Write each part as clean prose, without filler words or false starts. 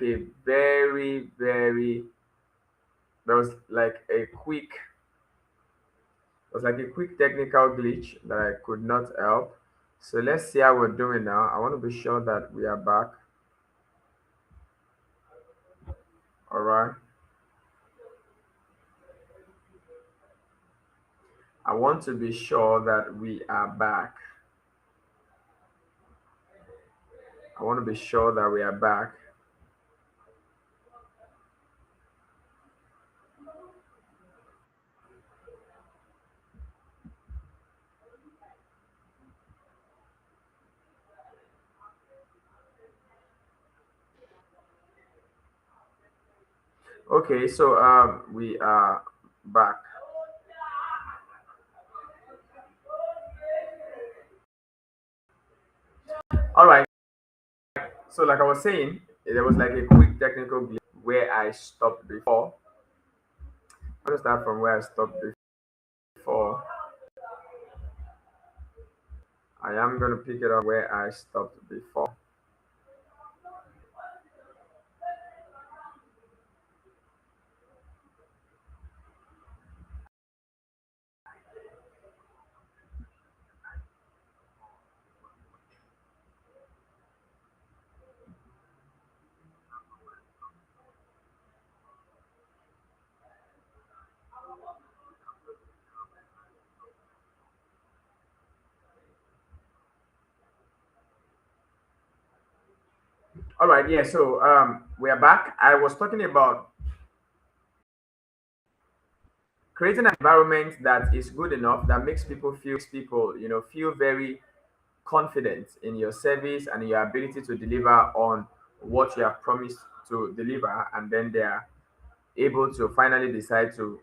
like a very there was like a quick technical glitch that I could not help. So let's see how we're doing now. I want to be sure that we are back. All right. I want to be sure that we are back. I want to be sure that we are back. Okay, so we are back. All right. So like I was saying, there was like a quick technical glitch where I stopped before. I'm gonna start from where I stopped before. I am gonna pick it up where I stopped before. All right, yeah. So we are back. I was talking about creating an environment that is good enough that makes people feel very confident in your service and your ability to deliver on what you have promised to deliver, and then they are able to finally decide to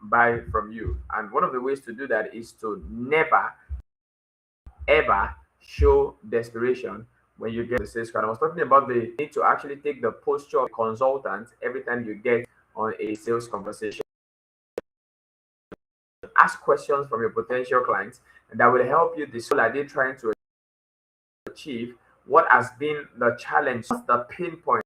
buy from you. And one of the ways to do that is to never ever show desperation when you get the sales card. I was talking about the need to actually take the posture of consultant every time you get on a sales conversation. Ask questions from your potential clients, and that will help you decide what are they trying to achieve, what has been the challenge, what's the pain point,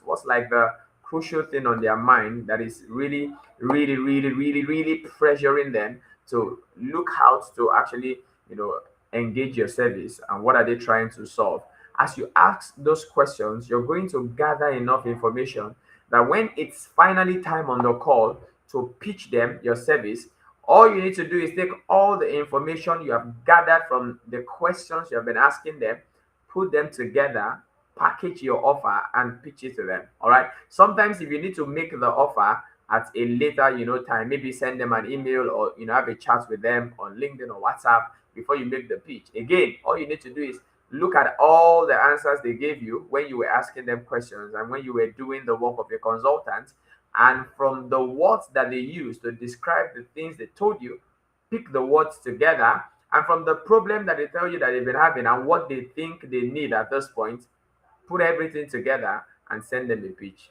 what's like the crucial thing on their mind that is really pressuring them to look out to actually engage your service, and what are they trying to solve. As you ask those questions, you're going to gather enough information that when it's finally time on the call to pitch them your service, all you need to do is take all the information you have gathered from the questions you have been asking them, put them together, package your offer, and pitch it to them. All right. Sometimes if you need to make the offer at a later time, maybe send them an email, or have a chat with them on LinkedIn or WhatsApp before you make the pitch. Again, all you need to do is look at all the answers they gave you when you were asking them questions and when you were doing the work of a consultant, and from the words that they used to describe the things they told you, pick the words together, and from the problem that they tell you that they've been having and what they think they need at this point, put everything together and send them a pitch.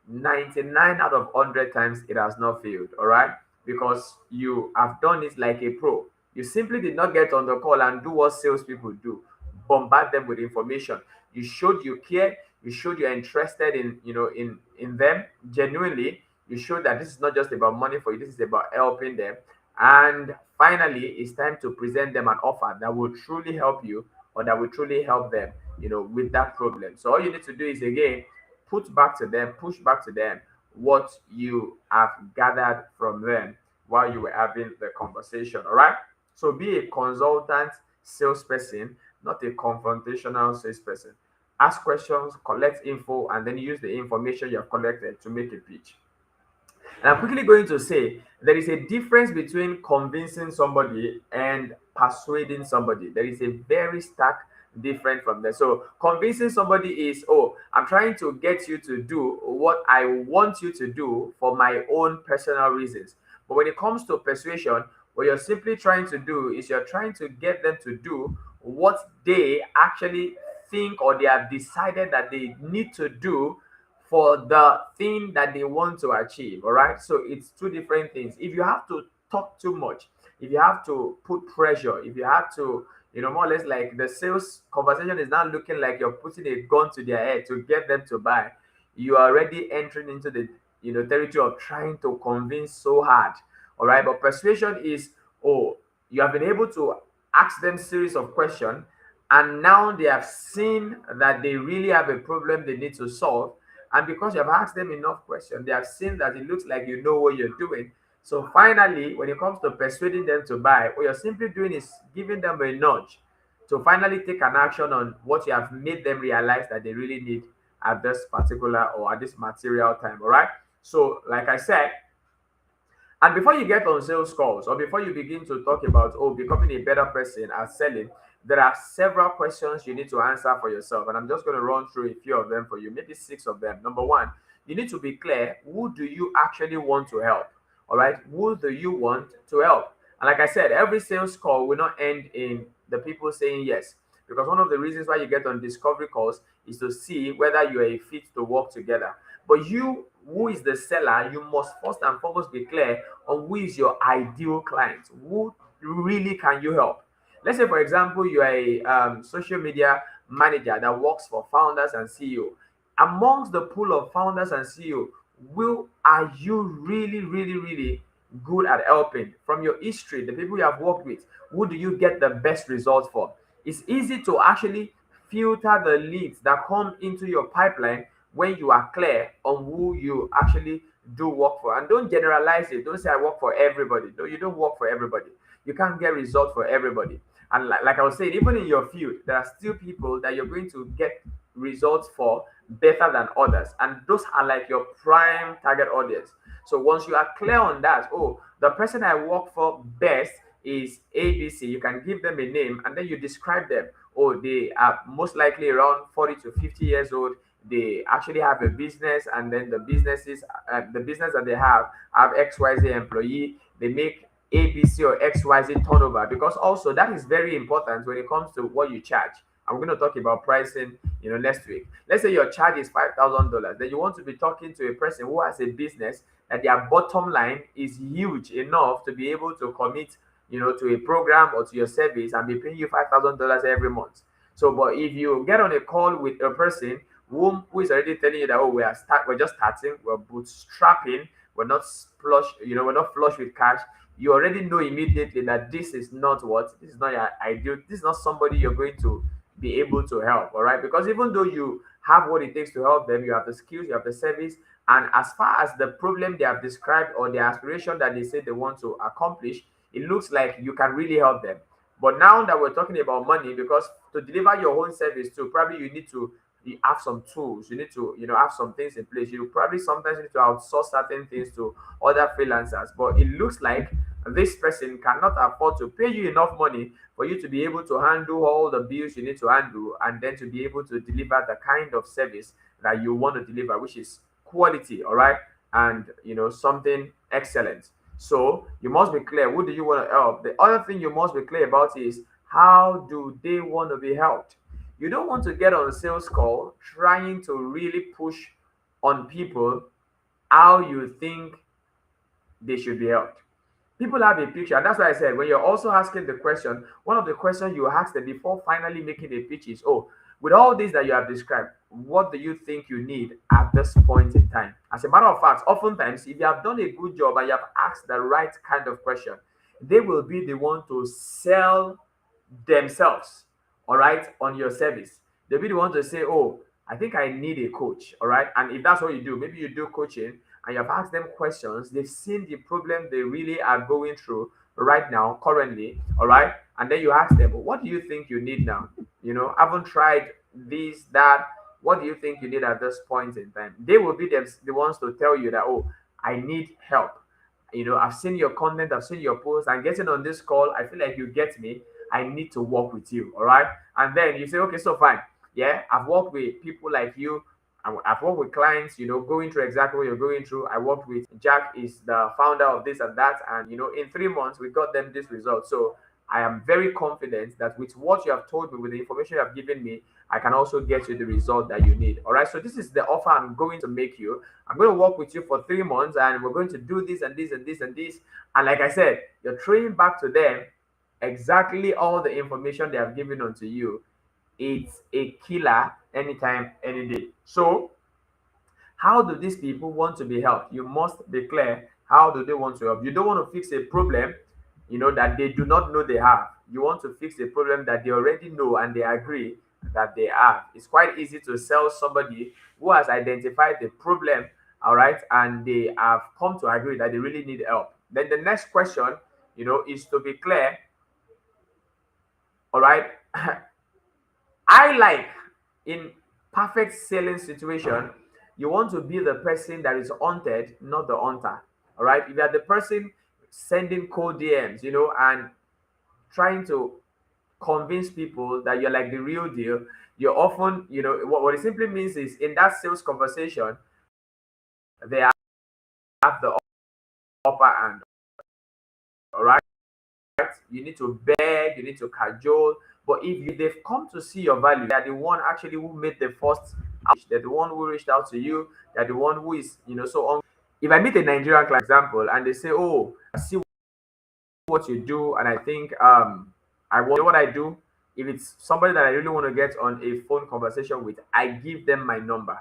99 out of 100 times it has not failed. All right, because you have done it like a pro. You simply did not get on the call and do what salespeople do, bombard them with information. You showed you care, you showed you're interested in them genuinely. You showed that this is not just about money for you, this is about helping them. And finally, it's time to present them an offer that will truly help you, or that will truly help them with that problem. So all you need to do is, again, put back to them, push back to them what you have gathered from them while you were having the conversation. All right. So be a consultant salesperson, not a confrontational salesperson. Ask questions, collect info, and then use the information you have collected to make a pitch. And I'm quickly going to say there is a difference between convincing somebody and persuading somebody. There is a very stark difference from there. So convincing somebody is, oh, I'm trying to get you to do what I want you to do for my own personal reasons. But when it comes to persuasion, what you're simply trying to do is you're trying to get them to do what they actually think, or they have decided that they need to do for the thing that they want to achieve. All right. So it's two different things. If you have to talk too much, if you have to put pressure, if you have to, more or less like the sales conversation is now looking like you're putting a gun to their head to get them to buy. You are already entering into the territory of trying to convince so hard. All right, but persuasion is, oh, you have been able to ask them series of questions, and now they have seen that they really have a problem they need to solve. And because you have asked them enough questions, they have seen that it looks like you know what you're doing. So finally, when it comes to persuading them to buy, what you're simply doing is giving them a nudge to finally take an action on what you have made them realize that they really need at this particular or at this material time. All right. So, like I said, and before you get on sales calls or before you begin to talk about, oh, becoming a better person at selling, there are several questions you need to answer for yourself. And I'm just going to run through a few of them for you, maybe six of them. Number one, you need to be clear, who do you actually want to help? All right, who do you want to help? And like I said, every sales call will not end in the people saying yes. Because one of the reasons why you get on discovery calls is to see whether you are a fit to work together. But you, who is the seller, you must first and foremost be clear on who is your ideal client. Who really can you help? Let's say, for example, you are a social media manager that works for founders and CEO. Amongst the pool of founders and CEO, will are you really, really, really good at helping? From your history, the people you have worked with, who do you get the best results for? It's easy to actually filter the leads that come into your pipeline when you are clear on who you actually do work for. And don't generalize it. Don't say I work for everybody. No, you don't work for everybody. You can't get results for everybody. And like I was saying, even in your field, there are still people that you're going to get results for better than others. And those are like your prime target audience. So once you are clear on that, oh, the person I work for best is ABC, you can give them a name and then you describe them. Oh, they are most likely around 40 to 50 years old. They actually have a business, and then the business that they have XYZ employee. They make ABC or XYZ turnover, because also that is very important when it comes to what you charge. I'm going to talk about pricing, next week. Let's say your charge is $5,000. Then you want to be talking to a person who has a business that their bottom line is huge enough to be able to commit, to a program or to your service and be paying you $5,000 every month. So, but if you get on a call with a person who is already telling you that, oh, we're just starting, we're bootstrapping, we're not flush, we're not flush with cash, you already know immediately that this is not your ideal, this is not somebody you're going to be able to help. All right, because even though you have what it takes to help them, you have the skills, you have the service, and as far as the problem they have described or the aspiration that they say they want to accomplish, it looks like you can really help them. But now that we're talking about money, because to deliver your own service too, probably you have some tools, you need to have some things in place. You probably sometimes need to outsource certain things to other freelancers, but it looks like this person cannot afford to pay you enough money for you to be able to handle all the bills you need to handle, and then to be able to deliver the kind of service that you want to deliver, which is quality. All right, and something excellent. So you must be clear, who do you want to help? The other thing you must be clear about is, how do they want to be helped? You don't want to get on a sales call trying to really push on people how you think they should be helped. People have a picture, and that's why I said, when you're also asking the question, one of the questions you ask them before finally making a pitch is, oh, with all this that you have described, what do you think you need at this point in time? As a matter of fact, oftentimes, if you have done a good job and you have asked the right kind of question, they will be the one to sell themselves, all right, on your service. They'll be the one to say, oh, I think I need a coach, all right. And if that's what you do, maybe you do coaching and you've asked them questions, they've seen the problem they really are going through right now, currently, all right. And then you ask them, well, what do you think you need now? I haven't tried this, that. What do you think you need at this point in time? They will be the ones to tell you that, oh, I need help. I've seen your content, I've seen your posts, and getting on this call, I feel like you get me. I need to work with you. All right. And then you say, okay, so fine. Yeah, I've worked with people like you. I've worked with clients, going through exactly what you're going through. I worked with Jack, is the founder of this and that. And, in 3 months, we got them this result. So I am very confident that with what you have told me, with the information you have given me, I can also get you the result that you need. All right. So this is the offer I'm going to make you. I'm going to work with you for 3 months, and we're going to do this and this and this and this. And like I said, you're throwing back to them exactly all the information they have given unto you, it's a killer anytime, any day. So how do these people want to be helped? You must be clear. How do they want to help? You don't want to fix a problem, that they do not know they have. You want to fix a problem that they already know and they agree that they have. It's quite easy to sell somebody who has identified the problem, all right, and they have come to agree that they really need help. Then the next question, is to be clear, all right. I like in perfect selling situation, you want to be the person that is haunted, not the hunter. All right. If you are the person sending cold DMs, and trying to convince people that you're like the real deal, you're often, what it simply means is in that sales conversation, they have the upper hand. All right. You need to beg, you need to cajole. But if they've come to see your value, they're the one actually who made the first outreach, they're the one who reached out to you, they're the one who is, so on. If I meet a Nigerian client, example, and they say, "Oh, I see what you do, and I think I want what I do." If it's somebody that I really want to get on a phone conversation with, I give them my number.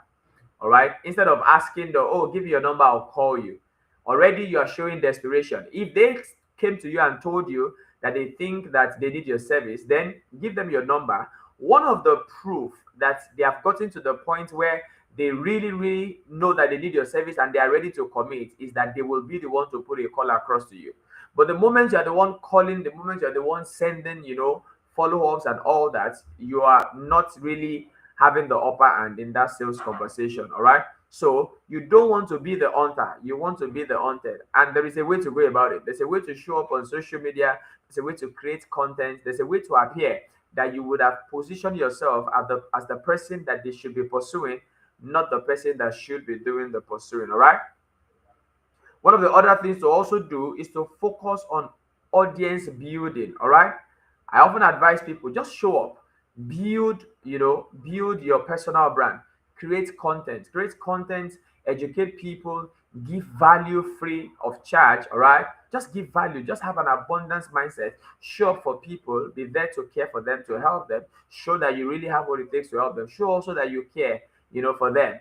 All right. Instead of asking give me your number, I'll call you. Already you are showing desperation. If they came to you and told you that they think that they need your service, then give them your number. One of the proof that they have gotten to the point where they really, really know that they need your service and they are ready to commit is that they will be the one to put a call across to you. But the moment you are the one calling, the moment you are the one sending, follow-ups and all that, you are not really having the upper hand in that sales conversation. All right. So you don't want to be the hunter, you want to be the hunted. And there is a way to go about it. There's a way to show up on social media, there's a way to create content, there's a way to appear that you would have positioned yourself as the person that they should be pursuing, not the person that should be doing the pursuing. All right. One of the other things to also do is to focus on audience building. All right. I often advise people just show up, build your personal brand, create content, educate people, give value free of charge. All right. Just give value, just have an abundance mindset, show up for people, be there to care for them, to help them, show that you really have what it takes to help them, show also that you care, for them.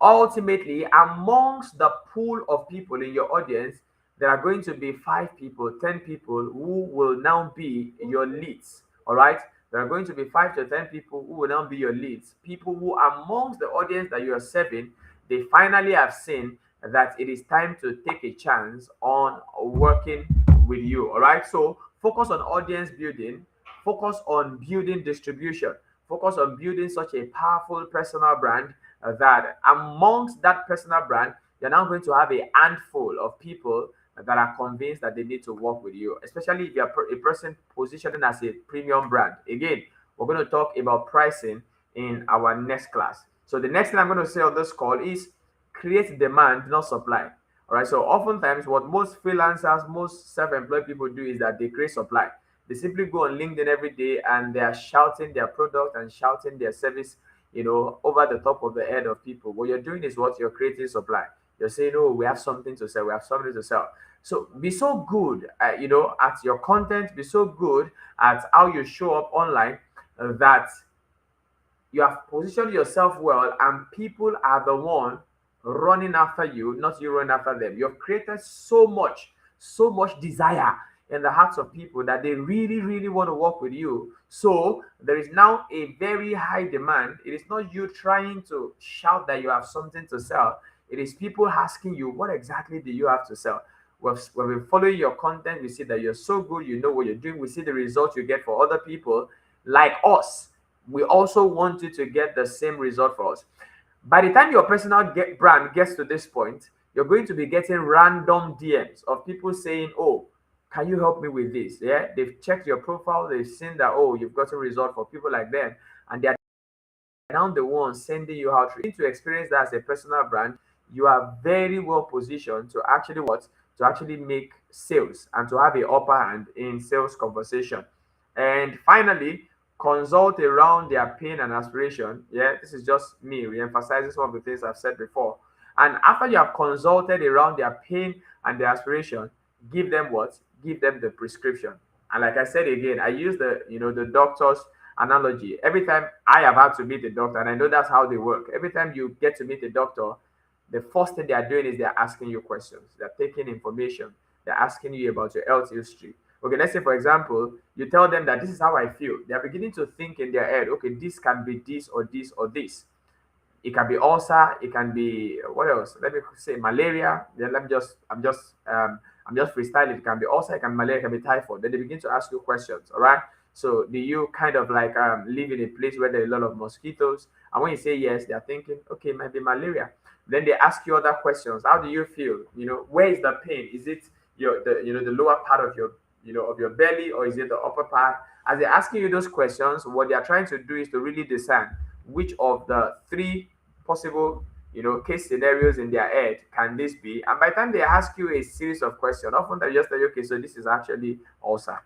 Ultimately, amongst the pool of people in your audience, there are going to be 5 people, 10 people who will now be your leads. All right. There are going to be 5 to 10 people who will now be your leads. People who, amongst the audience that you are serving, they finally have seen that it is time to take a chance on working with you. All right. So focus on audience building, focus on building distribution, focus on building such a powerful personal brand that amongst that personal brand, you're now going to have a handful of people that are convinced that they need to work with you, especially if you're a person positioning as a premium brand. Again, we're going to talk about pricing in our next class. So the next thing I'm going to say on this call is create demand, not supply. All right. So oftentimes, what most freelancers, most self-employed people do is that they create supply. They simply go on LinkedIn every day and they are shouting their product and shouting their service, over the top of the head of people. What you're doing is what you're creating supply. You're saying, "Oh, we have something to sell. We have something to sell." So be so good, at your content. Be so good at how you show up online that you have positioned yourself well, and people are the one running after you, not you running after them. You've created so much desire in the hearts of people that they really, really want to work with you. So there is now a very high demand. It is not you trying to shout that you have something to sell. It is people asking you, what exactly do you have to sell? We've been following your content. We see that you're so good. You know what you're doing. We see the results you get for other people like us. We also want you to get the same result for us. By the time your personal brand gets to this point, you're going to be getting random DMs of people saying, "Oh, can you help me with this?" Yeah, they've checked your profile, they've seen that, oh, you've got a result for people like them, and they're now the ones sending you out. To experience that as a personal brand, you are very well positioned to actually what? To actually make sales and to have a upper hand in sales conversation. And finally, consult around their pain and aspiration. Yeah, this is just me re-emphasizing some of the things I've said before. And after you have consulted around their pain and their aspiration, give them what? Give them the prescription. And like I said again, I use the doctor's analogy. Every time I have had to meet the doctor, and I know that's how they work. Every time you get to meet the doctor, the first thing they are doing is they're asking you questions. They're taking information. They're asking you about your health history. Okay, let's say for example, you tell them that this is how I feel. They're beginning to think in their head, okay, this can be this or this or this. It can be ulcer, it can be what else? Let me say malaria. Then let me just I'm just freestyling. It can be ulcer, it can be malaria, it can be typhoid. Then they begin to ask you questions. All right. So do you kind of like live in a place where there are a lot of mosquitoes? And when you say yes, they're thinking, okay, it might be malaria. Then they ask you other questions. How do you feel? Where is the pain? Is it the lower part of your of your belly, or is it the upper part? As they're asking you those questions, what they are trying to do is to really discern which of the three possible case scenarios in their head can this be. And by the time they ask you a series of questions, often they just tell you, okay, so this is actually ulcer.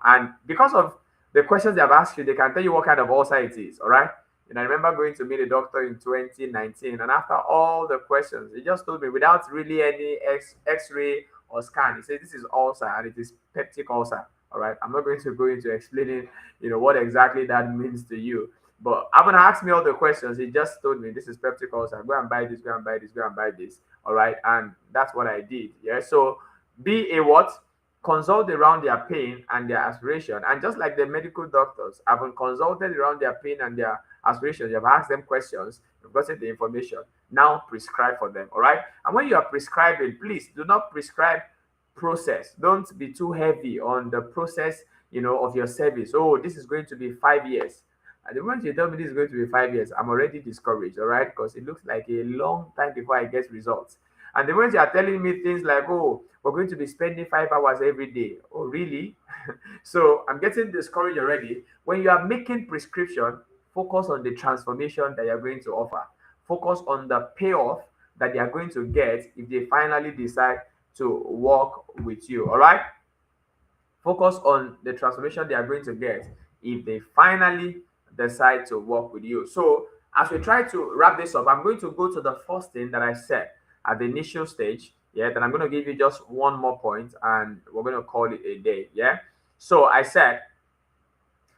And because of the questions they have asked you, they can tell you what kind of ulcer it is. All right. And I remember going to meet a doctor in 2019, and after all the questions, he just told me without really any X-ray or scan, he said this is ulcer and it is peptic ulcer. All right, I'm not going to go into explaining, what exactly that means to you. But I'm gonna ask me all the questions. He just told me this is peptic ulcer. Go and buy this. Go and buy this. Go and buy this. All right, and that's what I did. Yeah. So be a what? Consult around their pain and their aspiration. And just like the medical doctors, I've been consulted around their pain and their aspirations. You've asked them questions, you've gotten the information. Now prescribe for them. All right. And when you are prescribing, please do not prescribe process. Don't be too heavy on the process, of your service. Oh, this is going to be 5 years. And the moment you tell me this is going to be 5 years, I'm already discouraged, all right? Because it looks like a long time before I get results. And the moment you are telling me things like, oh, we're going to be spending 5 hours every day. Oh, really? So I'm getting discouraged already. When you are making prescription, focus on the transformation that you're going to offer. Focus on the payoff that they are going to get if they finally decide to work with you. All right. Focus on the transformation they are going to get if they finally decide to work with you. So, as we try to wrap this up, I'm going to go to the first thing that I said at the initial stage. Yeah, then I'm going to give you just one more point and we're going to call it a day. Yeah. So, I said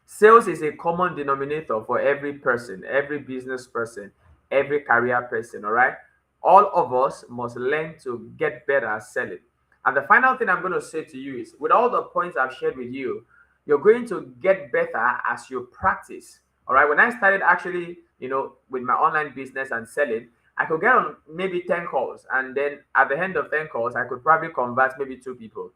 sales is a common denominator for every person, every business person, every career person. All right. All of us must learn to get better at selling. And the final thing I'm going to say to you is with all the points I've shared with you, you're going to get better as you practice. All right. When I started actually, with my online business and selling, I could get on maybe 10 calls. And then at the end of 10 calls, I could probably convert maybe two people.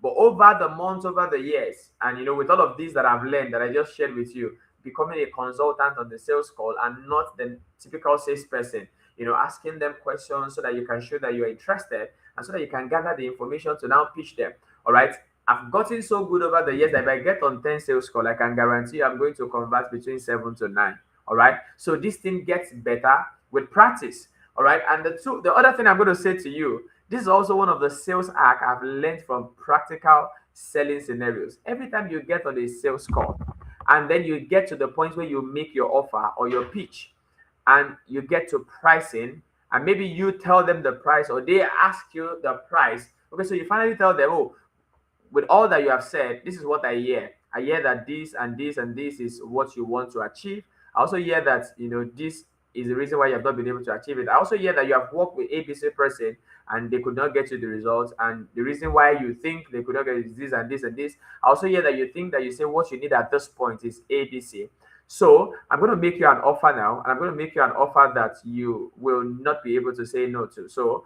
But over the months, over the years, and with all of these that I've learned that I just shared with you, becoming a consultant on the sales call and not the typical salesperson, asking them questions so that you can show that you're interested and so that you can gather the information to now pitch them. All right. I've gotten so good over the years that if I get on 10 sales call, I can guarantee I'm going to convert between 7 to 9. All right. So this thing gets better with practice. All right. And the other thing I'm going to say to you, this is also one of the sales hack I've learned from practical selling scenarios. Every time you get on a sales call and then you get to the point where you make your offer or your pitch and you get to pricing, and maybe you tell them the price or they ask you the price. Okay, so you finally tell them, oh, with all that you have said, this is what I hear. I hear that this and this and this is what you want to achieve. I also hear that this is the reason why you have not been able to achieve it. I also hear that you have worked with ABC person and they could not get you the results, and the reason why you think they could not get it is this and this and this. I also hear that you think that you say what you need at this point is ABC. So I'm going to make you an offer now, and I'm going to make you an offer that you will not be able to say no to. So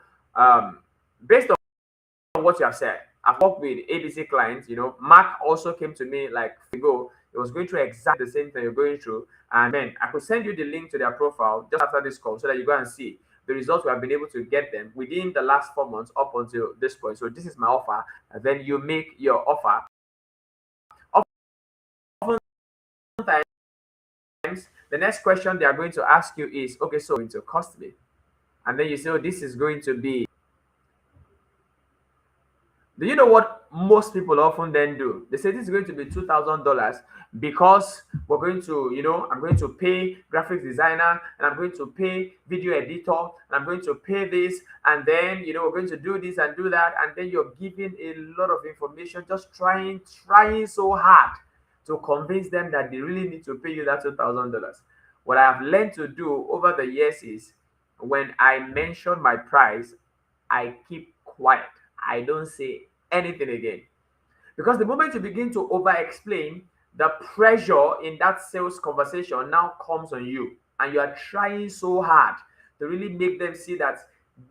based on what you have said, I've worked with ABC clients. Mark also came to me like ago. It was going through exactly the same thing you're going through. And then I could send you the link to their profile just after this call so that you go and see the results we have been able to get them within the last 4 months up until this point. So this is my offer. And then you make your offer. Oftentimes, the next question they are going to ask you is, okay, so it's going to cost me. And then you say, oh, this is going to be. Do you know what most people often then do, they say this is going to be $2,000 because we're going to, I'm going to pay graphics designer, and I'm going to pay video editor, and I'm going to pay this, and then we're going to do this and do that, and then you're giving a lot of information, just trying so hard to convince them that they really need to pay you that $2,000. What I have learned to do over the years is, when I mention my price, I keep quiet. I don't say anything again. Because the moment you begin to over explain, the pressure in that sales conversation now comes on you. And you are trying so hard to really make them see that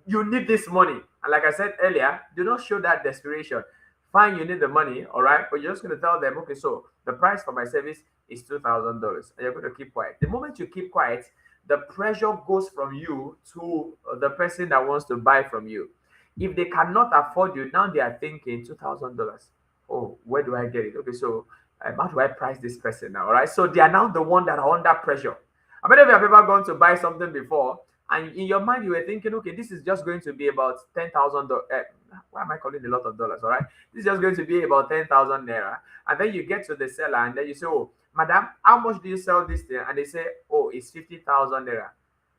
you need this money. And like I said earlier, do not show that desperation. Fine, you need the money, all right? But you're just going to tell them, okay, so the price for my service is $2,000. And you're going to keep quiet. The moment you keep quiet, the pressure goes from you to the person that wants to buy from you. If they cannot afford you, now they are thinking $2,000. Oh, where do I get it? Okay, so how do I price this person now? All right, so they are now the one that are under pressure. I bet if you have ever gone to buy something before, and in your mind you were thinking, okay, this is just going to be about $10,000. Why am I calling a lot of dollars? All right, this is just going to be about 10,000 naira, and then you get to the seller, and then you say, oh, madam, how much do you sell this thing? And they say, oh, it's 50,000 naira.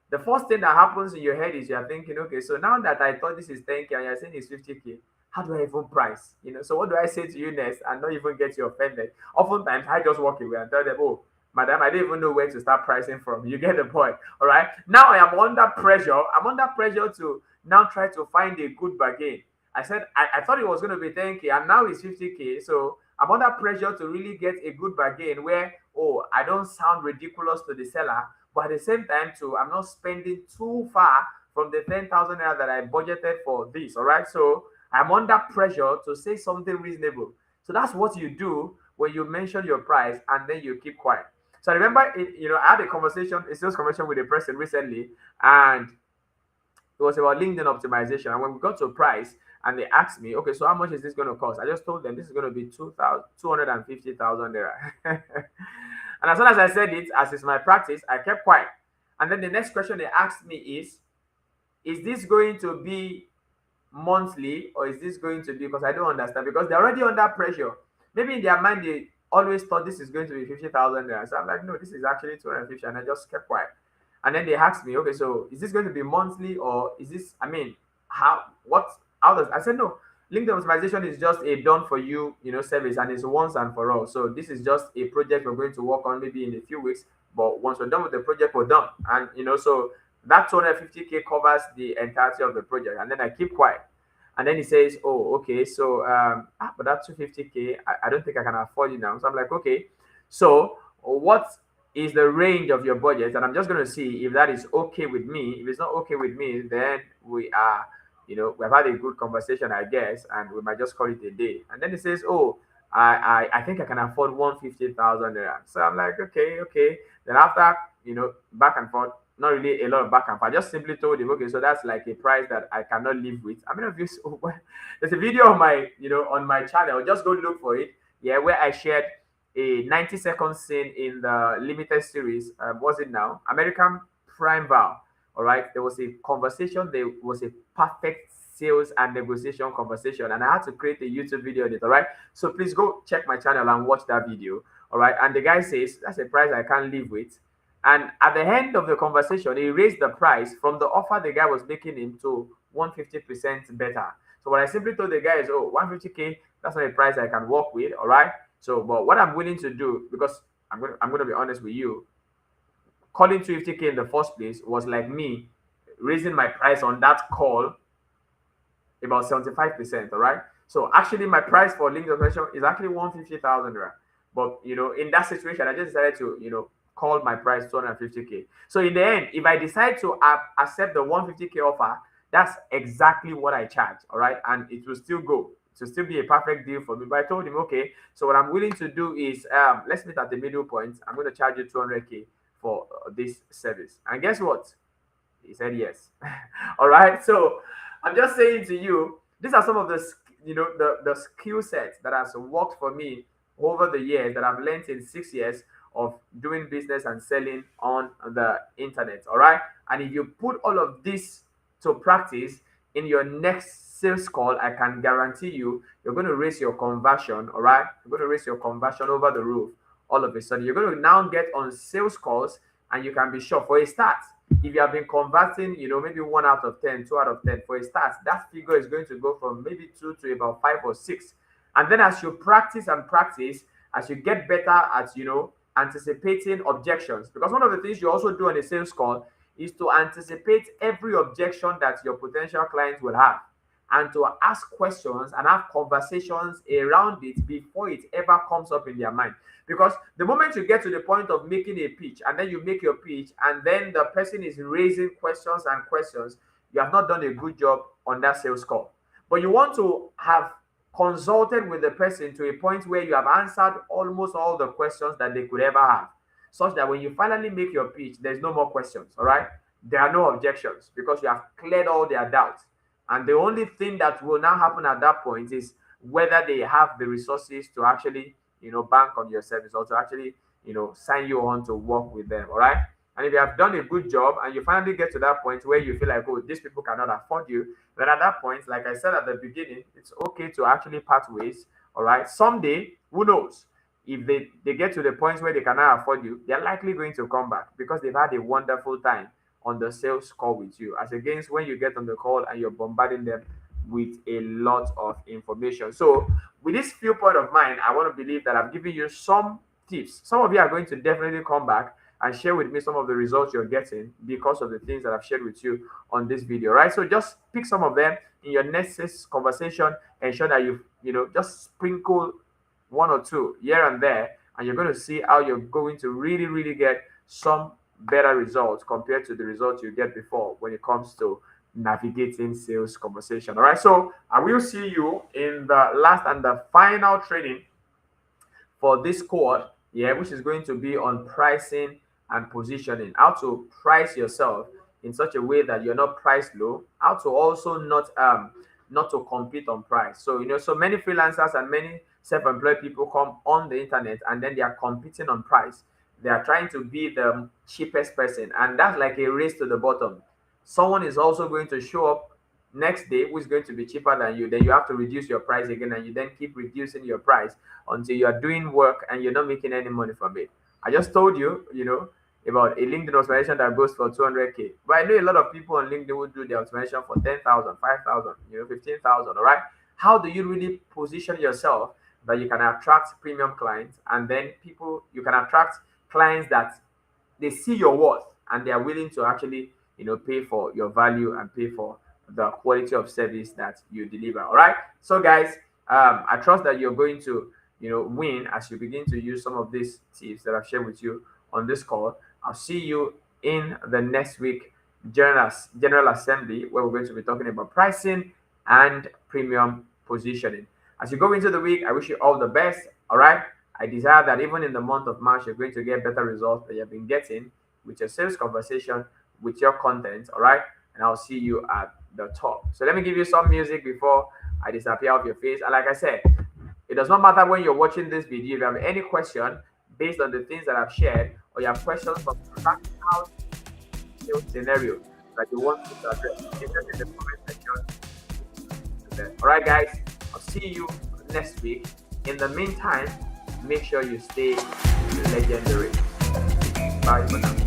The first thing that happens in your head is you're thinking, okay, so now that I thought this is 10K and you're saying it's 50K, how do I even price? So what do I say to you next and not even get you offended? Oftentimes, I just walk away and tell them, oh, madam, I don't even know where to start pricing from. You get the point, all right? Now I am under pressure. I'm under pressure to now try to find a good bargain. I said, I thought it was going to be 10K and now it's 50K. So I'm under pressure to really get a good bargain where, oh, I don't sound ridiculous to the seller, but at the same time, too, I'm not spending too far from the 10,000 naira that I budgeted for this. All right. So I'm under pressure to say something reasonable. So that's what you do when you mention your price and then you keep quiet. So I remember, I had a sales conversation with a person recently, and it was about LinkedIn optimization. And when we got to price, and they asked me, okay, so how much is this going to cost? I just told them this is going to be 250,000 naira. And as soon as I said it, as is my practice, I kept quiet. And then the next question they asked me is this going to be monthly, or is this going to be, because I don't understand, because they're already under pressure. Maybe in their mind, they always thought this is going to be 50,000 naira. So I'm like, no, this is actually 250. And I just kept quiet. And then they asked me, okay, so is this going to be monthly, or is this, how does, I said, no, LinkedIn optimization is just a done for you, service, and it's once and for all. So this is just a project we're going to work on maybe in a few weeks. But once we're done with the project, we're done. And, so that 250K covers the entirety of the project. And then I keep quiet. And then he says, oh, okay, so, but that 250K, I don't think I can afford it now. So I'm like, okay, so what is the range of your budget? And I'm just going to see if that is okay with me. If it's not okay with me, then we've had a good conversation, I guess, and we might just call it a day. And then he says, oh, I think I can afford 150,000 naira. So I'm like, okay. Then after, back and forth, not really a lot of back and forth. I just simply told him, okay, so that's like a price that I cannot live with. I mean, there's a video on my channel. Just go look for it. Yeah, where I shared a 90-second scene in the limited series. What's it now? American Prime Val. All right. There was a conversation. There was a perfect sales and negotiation conversation, and I had to create a YouTube video on it. All right. So please go check my channel and watch that video. All right. And the guy says that's a price I can't live with. And at the end of the conversation, he raised the price from the offer the guy was making him to 150% better. So what I simply told the guy is, oh, 150K, that's not a price I can work with. All right. So, but what I'm willing to do, because I'm going to be honest with you, calling 250K in the first place was like me raising my price on that call about 75%. All right. So actually, my price for LinkedIn operation is actually 150,000 rand. But in that situation, I just decided to call my price 250K. So in the end, if I decide to accept the 150K offer, that's exactly what I charge. All right, and it will still go. It will still be a perfect deal for me. But I told him, okay, so what I'm willing to do is let's meet at the middle point. I'm going to charge you 200K for this service. And guess what? He said yes. All right. So I'm just saying to you, these are some of the skill sets that has worked for me over the years, that I've learned in 6 years of doing business and selling on the internet. All right. And if you put all of this to practice, in your next sales call, I can guarantee you're going to raise your conversion. All right, you're going to raise your conversion over the roof. All of a sudden, you're going to now get on sales calls, and you can be sure, for a start, if you have been converting, maybe 1 out of 10, 2 out of 10 for a start, that figure is going to go from maybe 2 to about 5 or 6. And then as you practice and practice, as you get better at anticipating objections, because one of the things you also do on a sales call is to anticipate every objection that your potential clients will have, and to ask questions and have conversations around it before it ever comes up in their mind. Because the moment you get to the point of making a pitch, and then you make your pitch, and then the person is raising questions and questions, you have not done a good job on that sales call. But you want to have consulted with the person to a point where you have answered almost all the questions that they could ever have, such that when you finally make your pitch, there's no more questions. All right, there are no objections, because you have cleared all their doubts. And the only thing that will now happen at that point is whether they have the resources to actually bank on your service, or to actually sign you on to work with them. All right, and if you have done a good job and you finally get to that point where you feel like, oh, these people cannot afford you, then at that point, like I said at the beginning, it's okay to actually part ways. All right, someday, who knows, if they get to the point where they cannot afford you, they're likely going to come back, because they've had a wonderful time on the sales call with you, as against when you get on the call and you're bombarding them with a lot of information. So with this viewpoint of mine, I want to believe that I've given you some tips. Some of you are going to definitely come back and share with me some of the results you're getting because of the things that I've shared with you on this video, right? So just pick some of them in your next conversation, ensure that you just sprinkle 1 or 2 here and there, and you're going to see how you're going to really, really get some better results compared to the results you get before when it comes to navigating sales conversation. All right, so I will see you in the last and the final training for this course, which is going to be on pricing and positioning, how to price yourself in such a way that you're not priced low, how to also not to compete on price. So so many freelancers and many self-employed people come on the internet, and then they are competing on price. They are trying to be the cheapest person, and that's like a race to the bottom. Someone is also going to show up next day who is going to be cheaper than you. Then you have to reduce your price again, and you then keep reducing your price until you are doing work and you're not making any money from it. I just told you, about a LinkedIn automation that goes for 200K. But I know a lot of people on LinkedIn will do the automation for 10,000, 5,000, 15,000. All right. How do you really position yourself that you can attract premium clients, and then you can attract clients that they see your worth and they are willing to actually pay for your value and pay for the quality of service that you deliver. All right, so guys, I trust that you're going to win as you begin to use some of these tips that I've shared with you on this call. I'll see you in the next week general assembly, where we're going to be talking about pricing and premium positioning. As you go into the week, I wish you all the best. All right, I desire that even in the month of March, you're going to get better results that you've been getting with your sales conversation, with your content. All right, and I'll see you at the top. So let me give you some music before I disappear off your face. And like I said, it does not matter when you're watching this video. If you have any question based on the things that I've shared, or you have questions from practical sales scenario that you want to address, leave them in the comment section. All right, guys, I'll see you next week. In the meantime, make sure you stay legendary. Bye for now.